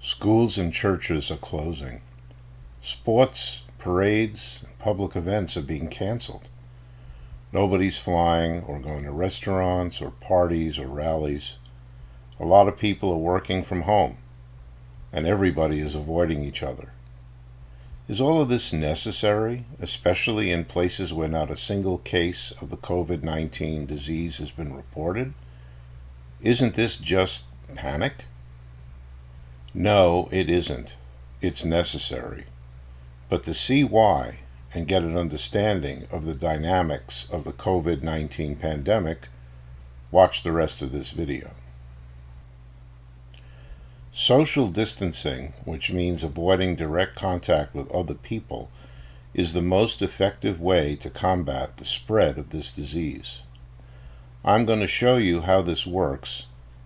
Schools and churches are closing. Sports, parades, and public events are being canceled. Nobody's flying or going to restaurants or parties or rallies. A lot of people are working from home, and everybody is avoiding each other. Is all of this necessary, especially in places where not a single case of the COVID-19 disease has been reported? Isn't this just panic? No, it isn't. It's necessary. But to see why and get an understanding of the dynamics of the COVID-19 pandemic, watch the rest of this video. Social distancing, which means avoiding direct contact with other people, is the most effective way to combat the spread of this disease. I'm going to show you how this works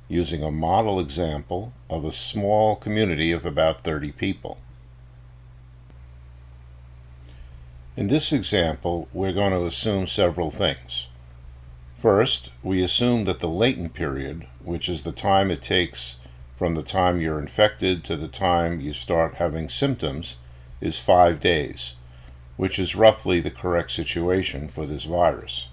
using a model example of a small community of about 30 people. In this example, we're going to assume several things. First, we assume that the latent period, which is the time it takes from the time you're infected to the time you start having symptoms, is 5 days, which is roughly the correct situation for this virus.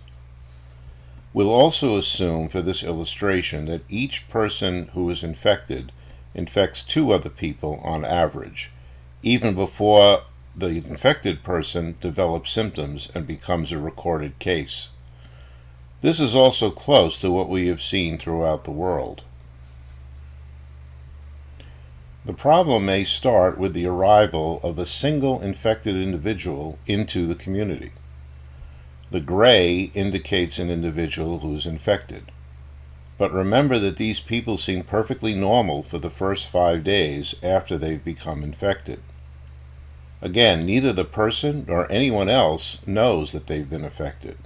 We'll also assume for this illustration that each person who is infected infects 2 other people on average, even before the infected person develops symptoms and becomes a recorded case. This is also close to what we have seen throughout the world. The problem may start with the arrival of a single infected individual into the community. The gray indicates an individual who is infected. But remember that these people seem perfectly normal for the first 5 days after they've become infected. Again, neither the person nor anyone else knows that they've been affected.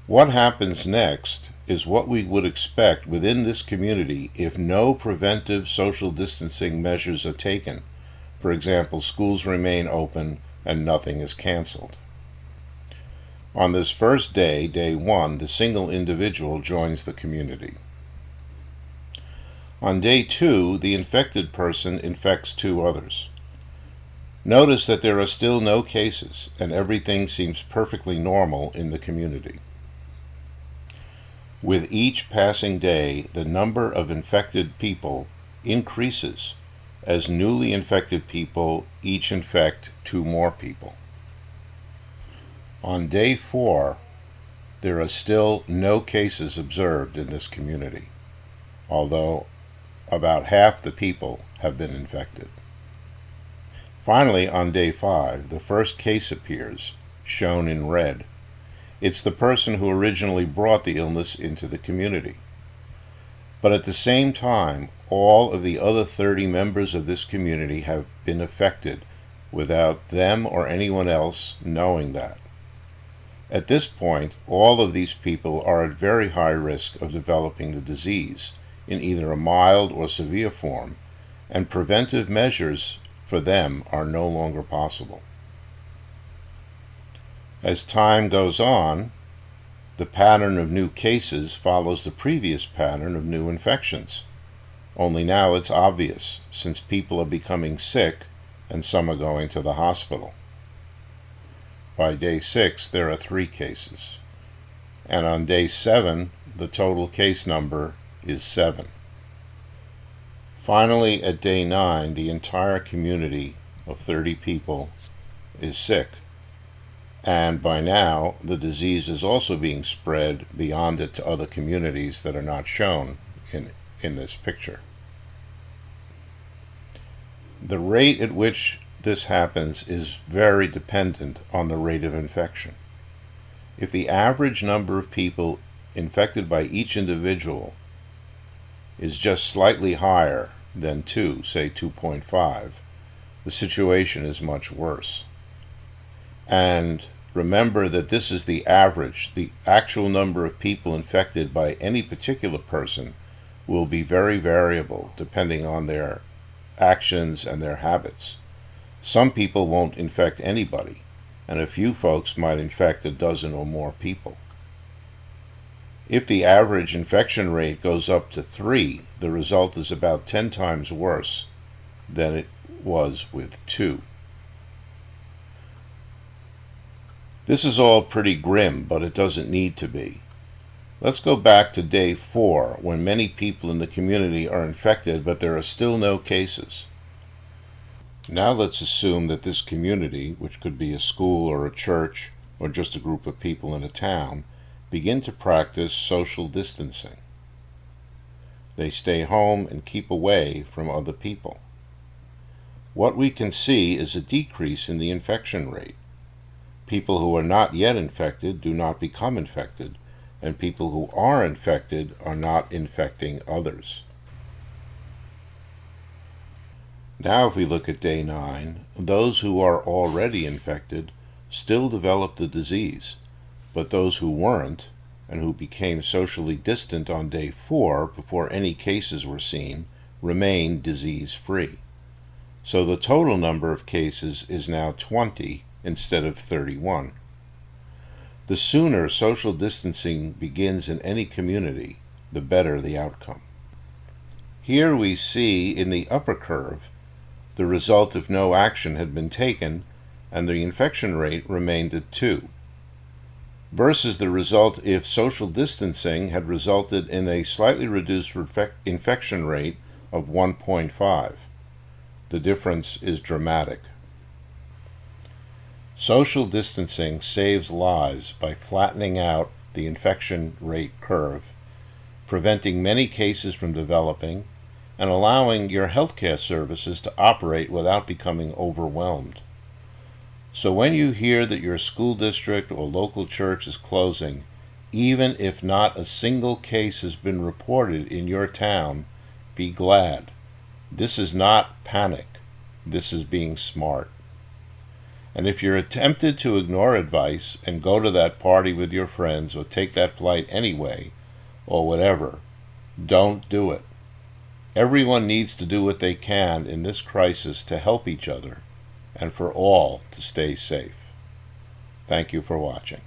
What happens next is what we would expect within this community if no preventive social distancing measures are taken. For example, schools remain open and nothing is canceled. On this first day, day 1, the single individual joins the community. On day 2, the infected person infects 2 others. Notice that there are still no cases and everything seems perfectly normal in the community. With each passing day, the number of infected people increases as newly infected people each infect 2 more people. On day 4, there are still no cases observed in this community, although about half the people have been infected. Finally, on day 5, the first case appears, shown in red. It's the person who originally brought the illness into the community. But at the same time, all of the other 30 members of this community have been affected without them or anyone else knowing that. At this point, all of these people are at very high risk of developing the disease in either a mild or severe form, and preventive measures for them are no longer possible. As time goes on, the pattern of new cases follows the previous pattern of new infections. Only now it's obvious, since people are becoming sick and some are going to the hospital. By day 6, there are 3 cases. And on day 7, the total case number is 7. Finally, at day 9, the entire community of 30 people is sick. And by now, the disease is also being spread beyond it to other communities that are not shown in this picture. The rate at which this happens is very dependent on the rate of infection. If the average number of people infected by each individual is just slightly higher than 2, say 2.5, the situation is much worse. And remember that this is the average. The actual number of people infected by any particular person will be very variable depending on their actions and their habits. Some people won't infect anybody, and a few folks might infect a dozen or more people. If the average infection rate goes up to 3, the result is about 10 times worse than it was with 2. This is all pretty grim, but it doesn't need to be. Let's go back to day 4, when many people in the community are infected, but there are still no cases. Now let's assume that this community, which could be a school or a church or just a group of people in a town, begin to practice social distancing. They stay home and keep away from other people. What we can see is a decrease in the infection rate. People who are not yet infected do not become infected, and people who are infected are not infecting others. Now if we look at day 9, those who are already infected still develop the disease, but those who weren't, and who became socially distant on day 4 before any cases were seen, remain disease-free. So the total number of cases is now 20 instead of 31. The sooner social distancing begins in any community, the better the outcome. Here we see in the upper curve the result if no action had been taken and the infection rate remained at 2, versus the result if social distancing had resulted in a slightly reduced infection rate of 1.5. The difference is dramatic. Social distancing saves lives by flattening out the infection rate curve, preventing many cases from developing, and allowing your healthcare services to operate without becoming overwhelmed. So when you hear that your school district or local church is closing, even if not a single case has been reported in your town, be glad. This is not panic. This is being smart. And if you're tempted to ignore advice and go to that party with your friends or take that flight anyway, or whatever, don't do it. Everyone needs to do what they can in this crisis to help each other and for all to stay safe. Thank you for watching.